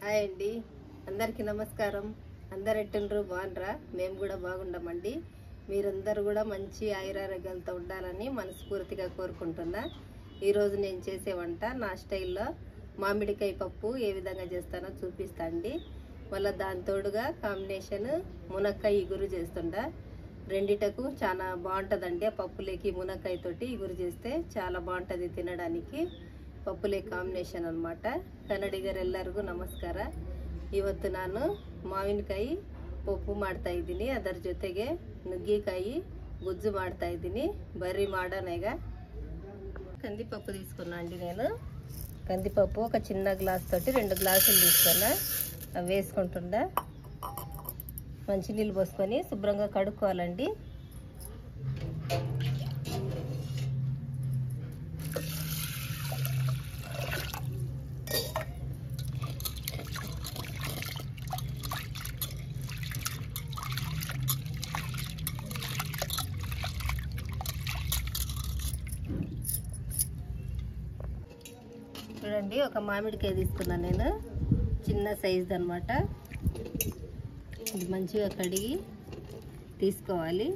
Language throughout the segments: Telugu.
హాయ్ అండి, అందరికీ నమస్కారం. అందరు ఎట్టుండ్రు? బాగుండ్రా? మేము కూడా బాగుండమండి. మీరందరూ కూడా మంచి ఆయురారోగ్యాలతో ఉండాలని మనస్ఫూర్తిగా కోరుకుంటున్నా. ఈరోజు నేను చేసే వంట నా స్టైల్లో మామిడికాయ పప్పు ఏ విధంగా చేస్తానో చూపిస్తా అండి. మళ్ళీ దాని తోడుగా కాంబినేషన్ మునక్కాయ ఇగురు చేస్తుండా. రెండిటకు చాలా బాగుంటుందండి. ఆ పప్పులేకి మునక్కాయ తోటి ఇగురు చేస్తే చాలా బాగుంటుంది తినడానికి. ಪಪ್ಪುಲೆ ಕಾಂಬಿನೇಷನ್ ಅನ್ಮಾಟ. ಕನ್ನಡಿಗರೆಲ್ಲರಿಗೂ ನಮಸ್ಕಾರ. ಇವತ್ತು ನಾನು ಮಾವಿನಕಾಯಿ ಪಪ್ಪು ಮಾಡ್ತಾ ಇದ್ದೀನಿ. ಅದರ ಜೊತೆಗೆ ನುಗ್ಗಿಕಾಯಿ గుజ్జు ಮಾಡ್ತಾ ಇದ್ದೀನಿ. ಬರ್ರಿ ಮಾಡೋಣ ಈಗ. కందిపప్పు తీసుకున్నా అండి. నేను కందిపప్పు ఒక చిన్న గ్లాస్ తోటి 2 గ్లాసులు తీసుకున్నా. అవి వేసుకుంటుండా. మంచినీళ్ళు పోసుకొని శుభ్రంగా కడుక్కోవాలండి. చూడండి, ఒక మామిడికాయ తీసుకున్నాను నేను, చిన్న సైజు అన్నమాట. ఇది మంచిగా కడిగి తీసుకోవాలి.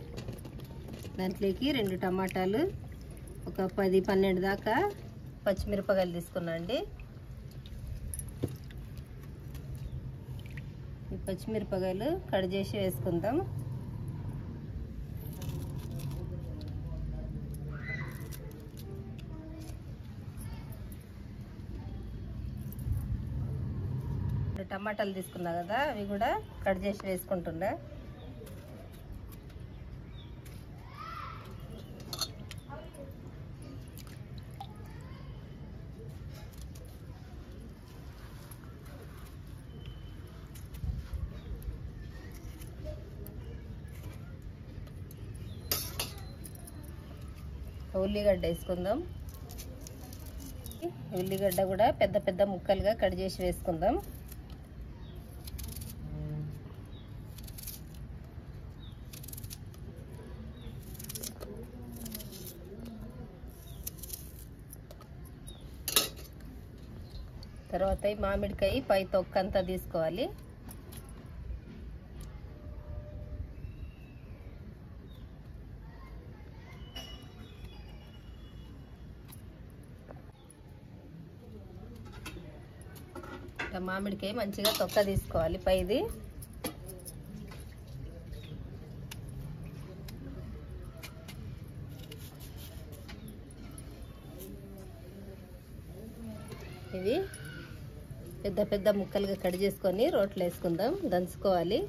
దాంట్లోకి 2 టమాటాలు, ఒక 10-12 దాకా పచ్చిమిరపకాయలు తీసుకున్నా అండి. ఈ పచ్చిమిరపకాయలు కట్ చేసి వేసుకుందాం. టమాటాలు తీసుకున్నా కదా, అవి కూడా కట్ చేసి వేసుకుంటుండే. ఉల్లిగడ్డ వేసుకుందాం. ఉల్లిగడ్డ కూడా పెద్ద పెద్ద ముక్కలుగా కట్ చేసి వేసుకుందాం. తర్వాత ఈ మామిడికాయ పై తొక్కంతా తీసుకోవాలి. మామిడికాయ మంచిగా తొక్క తీసుకోవాలి పైది. ఇవి పెద్ద పెద్ద ముక్కలుగా కట్ చేసుకొని రోట్లో వేసుకుందాం, దంచుకోవాలి.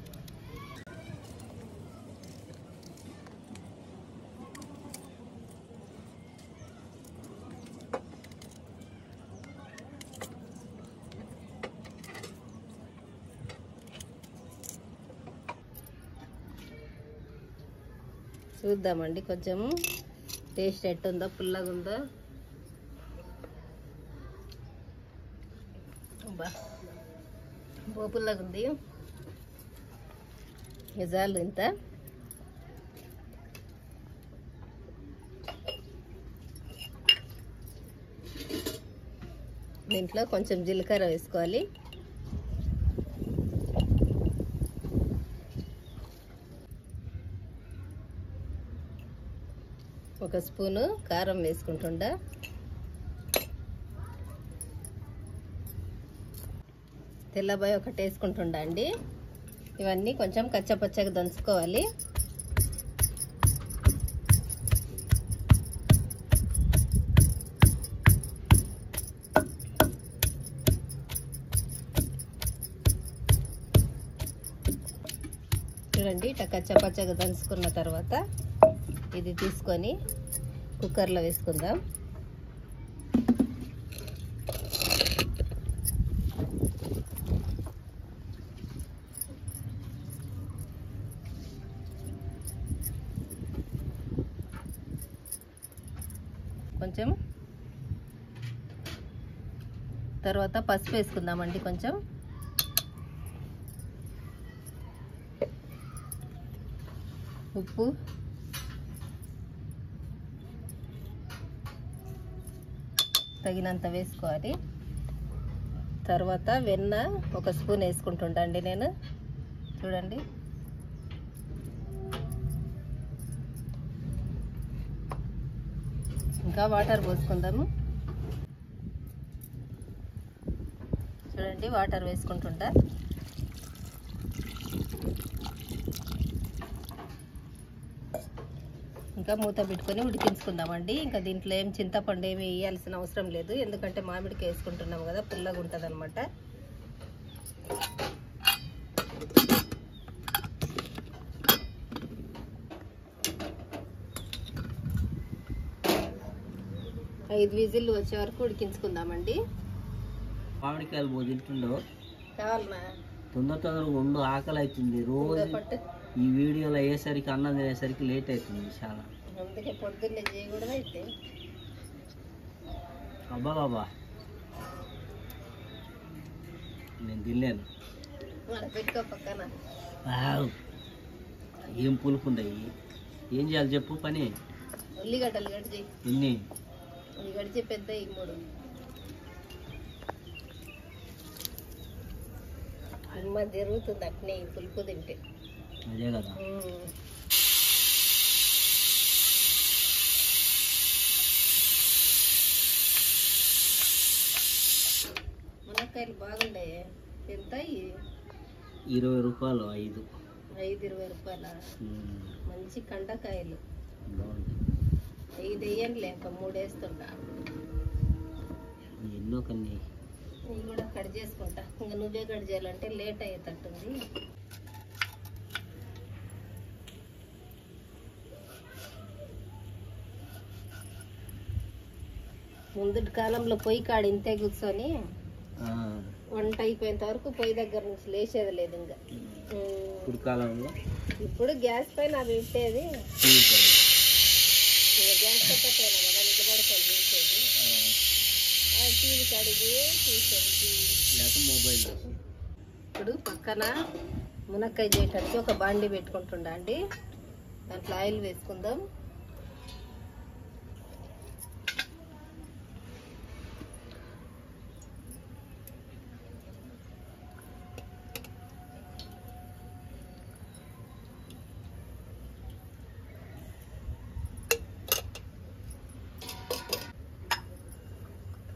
చూద్దామండి కొంచెం టేస్ట్ ఎట్టుందో, పుల్లగా ఉందో. పుల్లగా ఉంది. నిజాలు ఇంత. దీంట్లో కొంచెం జీలకర్ర వేసుకోవాలి. ఒక స్పూను కారం వేసుకుంటుండా. తెల్లబాయి ఒకటి వేసుకుంటుండా అండి. ఇవన్నీ కొంచెం కచ్చపచ్చగా దంచుకోవాలి. చూడండి, ఇట్లా కచ్చపచ్చగా దంచుకున్న తర్వాత ఇది తీసుకొని కుక్కర్లో వేసుకుందాం. కొంచెం తర్వాత పసుపు వేసుకుందామండి. కొంచెం ఉప్పు, తగినంత వేసుకోవాలి. తర్వాత వెన్న 1 స్పూన్ వేసుకుంటుండండి నేను. చూడండి, ఇంకా వాటర్ పోసుకుందాము. చూడండి, వాటర్ వేసుకుంటుంటా. ఇంకా మూత పెట్టుకొని ఉడికించుకుందామండి. ఇంకా దీంట్లో ఏం చింతపండు ఏమి వేయాల్సిన అవసరం లేదు, ఎందుకంటే మామిడికాయ వేసుకుంటున్నాం కదా, పుల్లగా ఉంటుంది అనమాట. ఐదు విజిల్లు వచ్చే వరకు ఉడికించుకుందామండి. మామిడికాయలు తింటుండో కావాలన్నా తొందరగా ఉండు, ఆకలి అవుతుంది. రోజు ఈ వీడియోలో అయ్యేసరికి అన్నం తినేసరికి లేట్ అవుతుంది చాలా, అందుకే పొద్దున్నే చేయకూడదు. అయితే అబ్బా బాబా నేను తినలేను. పెట్టుకో పక్కన. ఏం పులుపు ఉండయి. ఏం చేయాలి చెప్పు పని? ఉల్లిగడ్డలు గడిచి ఎన్ని గడిచి పెద్ద 3 అమ్మ జరుగుతుంది అట్నే ఈ పులుపు తింటే. అదే కదా. మునక్కాయలు బాగున్నాయి. ఎంత? 20 రూపాయలు 5. 20 రూపాయల మంచి కండకాయలు. 5 వేయండిలే, ఒక 3 వేస్తుంటా. ఎన్నో కన్నీ ఇవి కూడా కట్ చేసుకుంటా. ఇంకా నువ్వే కట్ చేయాలంటే లేట్ అయ్యేటట్టుంది. ముందు కాలంలో పొయ్యి కాడ ఇంతే కూర్చొని వంట అయిపోయేంత వరకు పొయ్యి దగ్గర నుంచి లేచేది లేదు. ఇంకా ఇప్పుడు కాలంలో ఇప్పుడు గ్యాస్ పైన అది పెట్టేది. గ్యాస్ పైన కదా నిలబడుకొని చూసేది. టీవీ కడిగి చూసేది, మొబైల్. ఇప్పుడు పక్కన మునక్కాయ చేయటానికి ఒక బాండి పెట్టుకుంటుండ అండి. దాంట్లో ఆయిల్ వేసుకుందాం.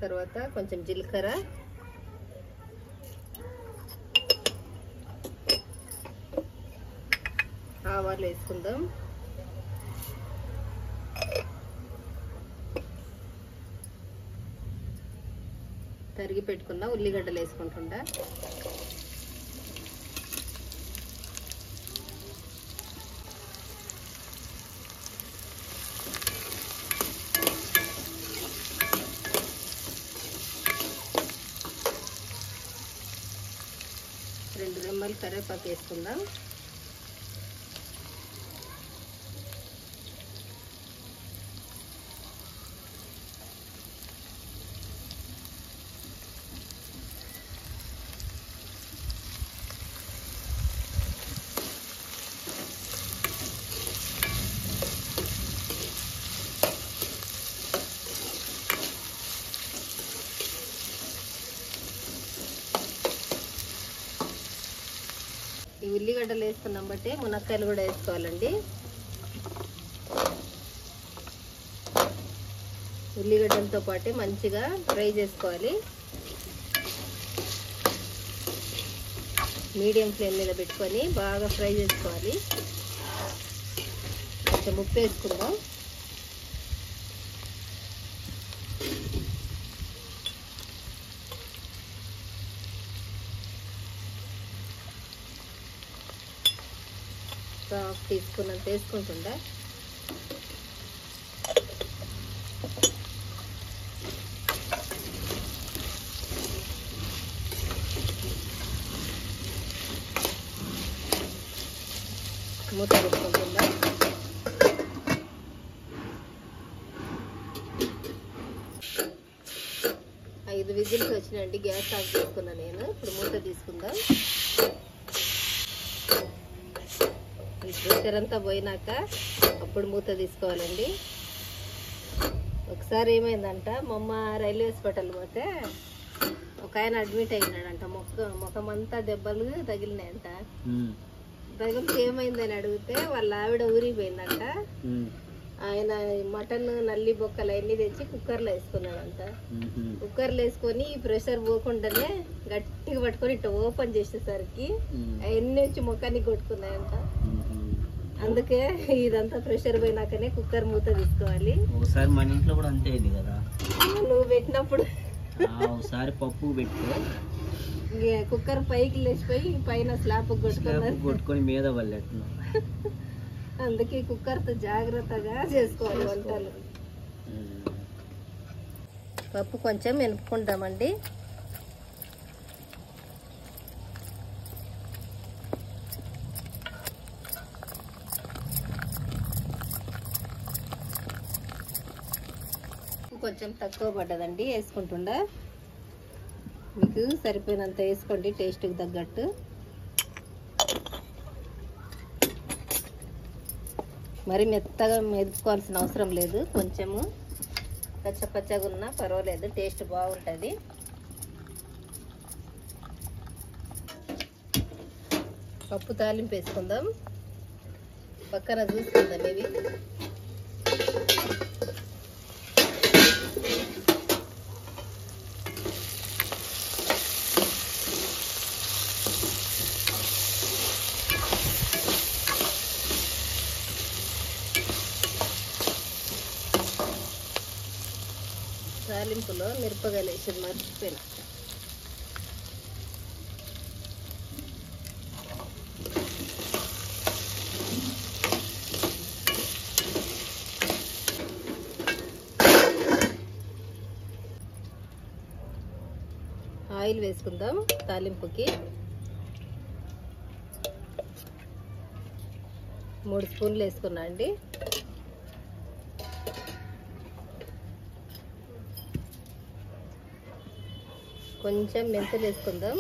తర్వాత కొంచెం జీలకర్ర, ఆవాలు వేసుకుందాం. తరిగి పెట్టుకున్న ఉల్లిగడ్డలు వేసుకుంటుండా. రెండు రెమ్మలు కరివేపాకు వేసుకుందాం. ఈ ఉల్లిగడ్డలు వేసుకున్నాం బట్టి మునక్కాయలు కూడా వేసుకోవాలండి. ఉల్లిగడ్డలతో పాటు మంచిగా ఫ్రై చేసుకోవాలి. మీడియం ఫ్లేమ్ మీద పెట్టుకొని బాగా ఫ్రై చేసుకోవాలి. కొంచెం ఉప్పు వేసుకుందాం. హాఫ్ టీ స్పూన్ అంత వేసుకుంటుండా. మూత పెట్టుకుంటుందా. 5 విజిల్స్ వచ్చినాయండి. గ్యాస్ ఆఫ్ చేసుకున్నా నేను. ఇప్పుడు మూత తీసుకుందాం. ప్రెషర్ అంతా పోయినాక అప్పుడు మూత తీసుకోవాలండి. ఒకసారి ఏమైందంట, మా అమ్మ రైల్వే హాస్పిటల్ పోతే ఒక ఆయన అడ్మిట్ అయినాడంట, ముఖమంతా దెబ్బలు తగిలినాయంట. తగిలితే ఏమైందని అడిగితే వాళ్ళ ఆవిడ ఊరికి పోయిందంట. ఆయన మటన్ నల్లి బొక్కలు అన్ని తెచ్చి కుక్కర్లో వేసుకున్నాడంట. కుక్కర్లో వేసుకొని ప్రెషర్ పోకుండానే గట్టిగా పట్టుకొని ఇట్లా ఓపెన్ చేసేసరికి అవన్నీ వచ్చి ముఖానికి కొట్టుకున్నాయంట. అందుకే ఇదంతా ప్రెషర్ పోయినాకనే కుక్కర్ మూత తీసుకోవాలి. ఒకసారి మన ఇంట్లో కూడా అంతే అయింది కదా, నువ్వు పెట్టినప్పుడు ఒకసారి పప్పు పెట్టుకో, కుక్కర్ పైకి లేచిపోయి పైన స్లాబ్ కొట్టుకొని మీద పల్లెట్టు. అందుకే కుక్కర్తో జాగ్రత్తగా చేసుకోవాలి వంటలు. పప్పు కొంచెం వెనుపుకుంటామండి. కొంచెం తక్కువ పడ్డదండి, వేసుకుంటుండా. మీకు సరిపోయినంత వేసుకోండి టేస్ట్కి తగ్గట్టు. మరి మెత్తగా మెదుపుకోవాల్సిన అవసరం లేదు, కొంచెము పచ్చగా ఉన్నా పర్వాలేదు, టేస్ట్ బాగుంటుంది. పప్పు తాలింపు వేసుకుందాం, పక్కన చూసుకుందాం. ఇవి తాలింపులో మిరపకాయలు వేసి మర్చిపోయినా. ఆయిల్ వేసుకుందాం తాలింపుకి. 3 స్పూన్లు వేసుకున్నా అండి. కొంచెం మెంతులు వేసుకుందాం.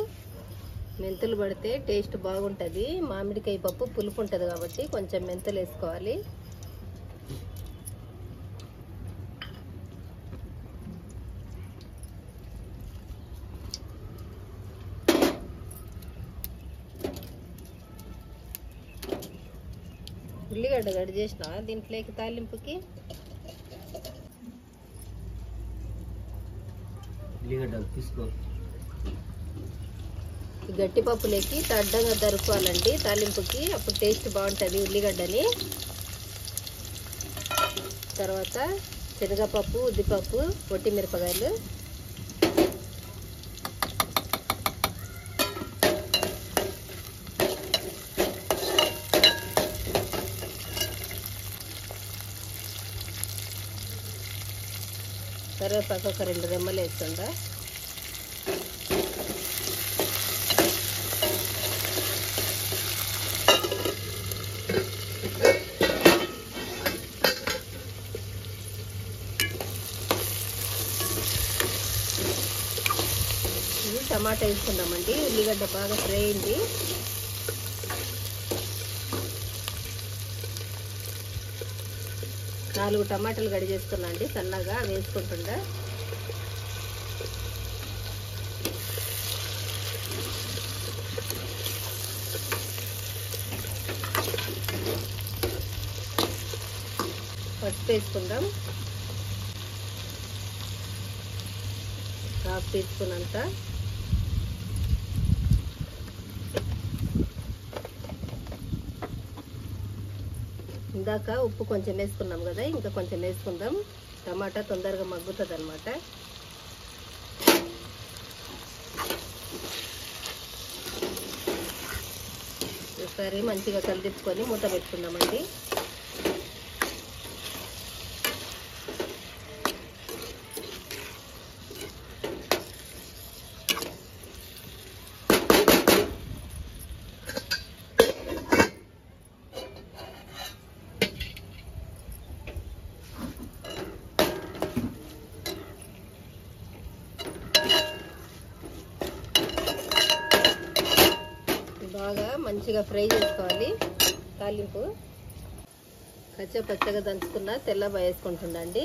మెంతులు పడితే టేస్ట్ బాగుంటుంది. మామిడికాయ పప్పు పులుపు ఉంటుంది కాబట్టి కొంచెం మెంతులు వేసుకోవాలి. ఉల్లిగడ్డ కట్ చేసిన దీంట్లోకి తాలింపుకి. ఉల్లిగడ్డలు తీసుకో. గట్టి పప్పులోకి అడ్డంగా దరుకోవాలండి తాలింపుకి, అప్పుడు టేస్ట్ బాగుంటుంది ఉల్లిగడ్డని. తర్వాత శనగపప్పు, ఉద్దిపప్పు, పొట్టి మిరపకాయలు, కరివేపాకు ఒక 2 రెమ్మలు వేస్తుందా. ఇది టమాటా వేసుకుందామండి. ఉల్లిగడ్డ బాగా ఫ్రై అయింది. నాలుగు టమాటాలు కడిగి చేసుకున్నా అండి సన్నగా, వేసుకుంటుండా. పసుపు వేసుకుందాం, 1/2 టీ స్పూన్ అంతా. ఇందాక ఉప్పు కొంచెం వేసుకున్నాం కదా, ఇంకా కొంచెం వేసుకుందాం. టమాటా తొందరగా మగ్గుతుంది అన్నమాట. ఒకసారి మంచిగా కలిదిప్పుకొని మూత పెట్టుకుందామండి. బాగా మంచిగా ఫ్రై చేసుకోవాలి తాలింపు. పచ్చగా దంచుకున్న తెల్లబా వేసుకుంటుండండి.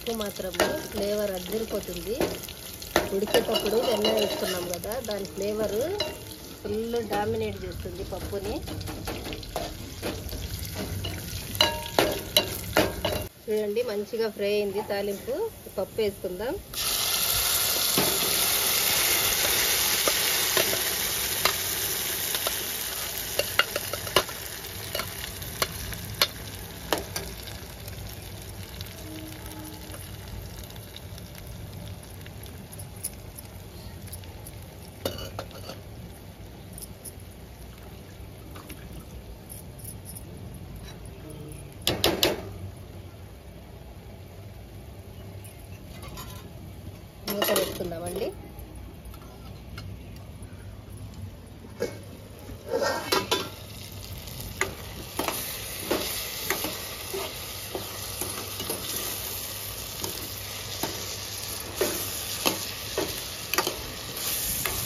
పప్పు మాత్రము ఫ్లేవర్ అద్దరిపోతుంది. ఉడికేటప్పుడు వెన్న వేసుకున్నాం కదా, దాని ఫ్లేవరు ఫుల్ డామినేట్ చేస్తుంది పప్పుని. చూడండి మంచిగా ఫ్రై అయింది తాలింపు. పప్పు వేసుకుందాం. మూత పెట్టుకుందామండి.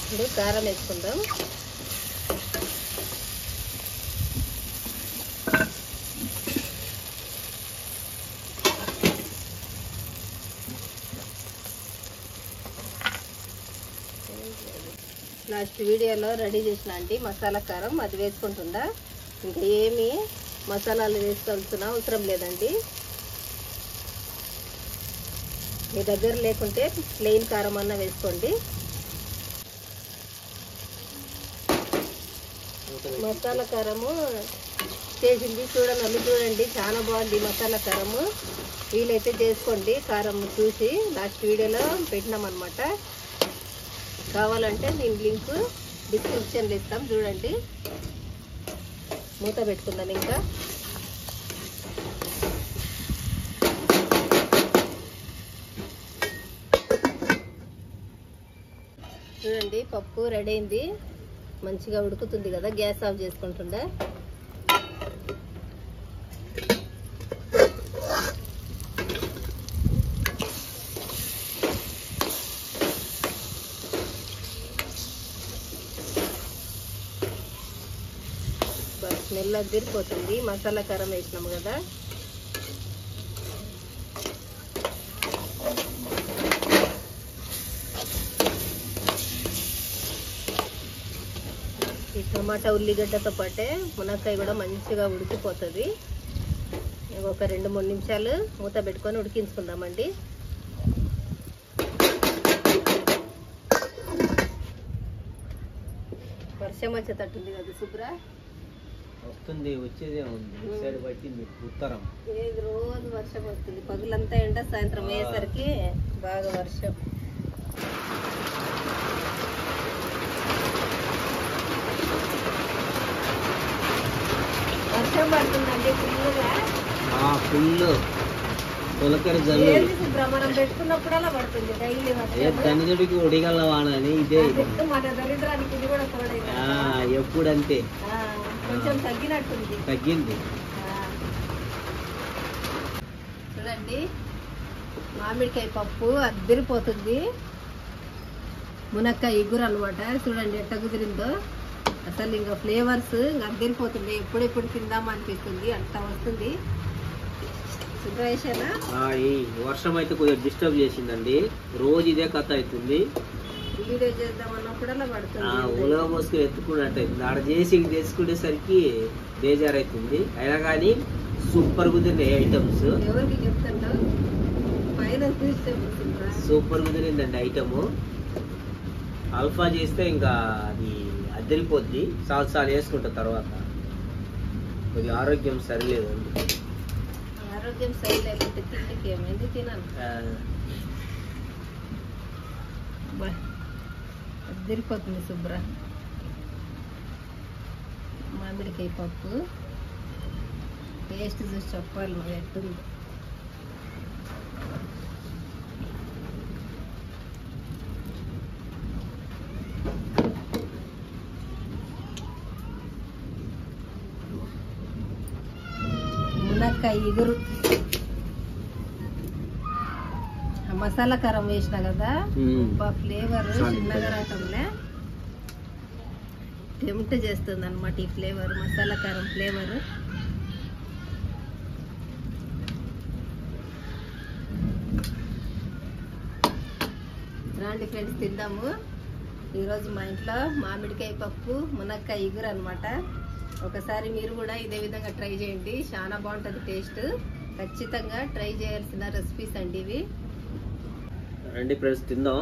ఇప్పుడు కారం వేసుకుందాం. లాస్ట్ వీడియోలో రెడీ చేసిన అండి మసాలా కారం, అది వేసుకుంటుందా. ఇంకా ఏమి మసాలాలు వేసుకోవాల్సిన అవసరం లేదండి. మీ దగ్గర లేకుంటే ప్లెయిన్ కారం అన్న వేసుకోండి. మసాలా కారము చేసింది చూడండి, చాలా బాగుంది మసాలా కారము. వీలైతే చేసుకోండి, కారం చూసి లాస్ట్ వీడియోలో పెట్టినామన్నమాట. కావాలంటే నేను లింక్ డిస్క్రిప్షన్లో ఇస్తాం, చూడండి. మూత పెట్టుకుందాం. ఇంకా చూడండి పప్పు రెడీ అయింది, మంచిగా ఉడుకుతుంది కదా. Gas off చేసుకుంటుండే. స్మెల్ అదిరిపోతుంది, మసాలా కారం వేసినాము కదా. ఈ టమాటా ఉల్లిగడ్డతో పాటే మునక్కాయ కూడా మంచిగా ఉడికిపోతుంది. ఒక 2-3 నిమిషాలు మూత పెట్టుకొని ఉడికించుకుందామండి. వర్షం వచ్చేటట్టుంది కదా శుభ్ర. వస్తుంది, వచ్చేదే ఉంది. సైడ్ పట్టింది ఉత్తరం. ఏది రోజు వర్షం వస్తుంది. పగులంతా ఎండ, సాయంత్రం అయ్యేసరికి బాగా వర్షం. వర్షం పడుతుందండి ఫుల్గా. ఫుల్ తొలకరి జల్లు. మనం పెట్టుకున్నప్పుడల్లా పడుతుంది డైలీ. ధనిదుడికి ఉడిగల్ల వానని ఇదే. మన దరిద్రానికి ఇది కూడా ఎప్పుడంతే. కొంచెం తగ్గింది. చూడండి మామిడికాయ పప్పు అద్దరిపోతుంది. మునక్కాయ ఇగురు అనమాట. చూడండి ఎట్ట కుదిరిందో అసలు. ఇంకా ఫ్లేవర్స్ అద్దరిపోతుంది. ఎప్పుడెప్పుడు తిందామా అనిపిస్తుంది, అంత వస్తుంది. ఈ వర్షం అయితే కొద్దిగా డిస్టర్బ్ చేసిందండి. రోజు ఇదే కథ అవుతుంది. వీడియో చేద్దామన్నప్పుడల్లా పడుతుంది. ఉలవ మోసుకుని ఎత్తుకున్నట్టు అవుతుంది. ఆడ చేసి తెచ్చుకునేసరికి బేజారైతుంది. అయినా కానీ సూపర్ కుదిరినాయి ఐటమ్స్. ఎవరికి చెప్తాంటావు? పైన సూపర్ కుదిరిందండి ఐటము. అల్ఫా చేస్తే ఇంకా అది అద్దరిపోద్ది. సాలు వేసుకుంటా తర్వాత. కొద్దిగా ఆరోగ్యం సరిలేదండి. ఆరోగ్యం సరిలేకుంటే తిండికి ఏమైంది తినాలి. అద్దరిపోతుంది శుభ్ర. మామిడికాయ పప్పు టేస్ట్ చూసి చెప్పాలి నువ్వు ఎట్టుంది. మునక్కాయ ఇగురు మసాలా కారం వేసిన కదా, ఫ్లేవర్ చిన్నగా రావటంలే టెంప్ట్ చేస్తుంది అనమాట. ఈ ఫ్లేవర్ మసాలా కారం ఫ్లేవర్. రాండి ఫ్రెండ్స్ తిందాము. ఈరోజు మా ఇంట్లో మామిడికాయ పప్పు మునక్కాయ ఇగురు అనమాట. ఒకసారి మీరు కూడా ఇదే విధంగా ట్రై చేయండి, చాలా బాగుంటుంది టేస్ట్. ఖచ్చితంగా ట్రై చేయాల్సిన రెసిపీస్ అండి ఇవి. రండి ఫ్రెండ్స్ తిందాం.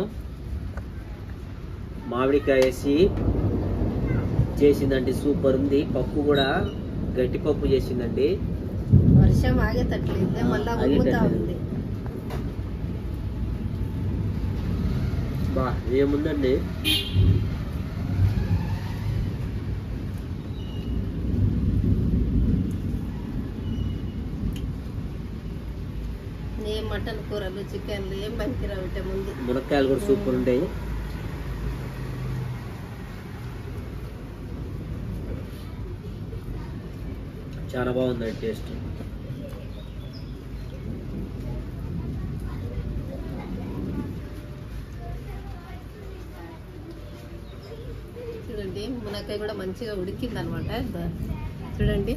మామిడికాయ వేసి చేసిందండి, సూపర్ ఉంది. పప్పు కూడా గట్టి పప్పు చేసిందండి. వర్షం ఆగేటట్లేదు, మళ్ళా ఉమ్ముతా ఉంది. బా ఏముందండి, ఏం మటన్ కూరలు చికెన్లు ఏం పనికిరావు ముందు. మునక్కాయలు కూడా సూపర్ ఉంటాయి. చాలా బాగుందండి టేస్ట్. చూడండి మునక్కాయ కూడా మంచిగా ఉడికింది అనమాట. చూడండి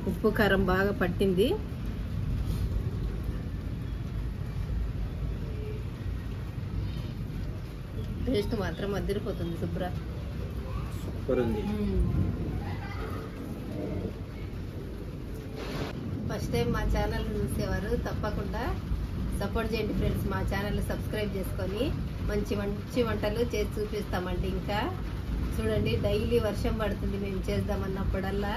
ఉప్పు కారం బాగా పట్టింది. టేస్ట్ మాత్రం అదిరిపోతుంది. సూపర్ ఉంది. ఫస్ట్ టైం మా ఛానల్ చూసేవారు తప్పకుండా సపోర్ట్ చేయండి ఫ్రెండ్స్. మా ఛానల్ సబ్స్క్రైబ్ చేసుకొని మంచి మంచి వంటలు చేసి చూపిస్తామండి. ఇంకా చూడండి డైలీ వర్షం పడుతుంది, మేము చేద్దామన్నప్పుడల్లా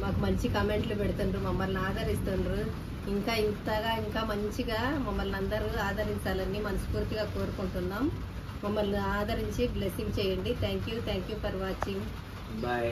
మాకు మంచి కామెంట్లు పెడుతుండ్రు, మమ్మల్ని ఆదరిస్తుండ్రు. ఇంకా మంచిగా మమ్మల్ని అందరూ ఆదరించాలని మనస్ఫూర్తిగా కోరుకుంటున్నాం. మమ్మల్ని ఆదరించి బ్లెస్సింగ్ చేయండి. Thank you for watching. Bye.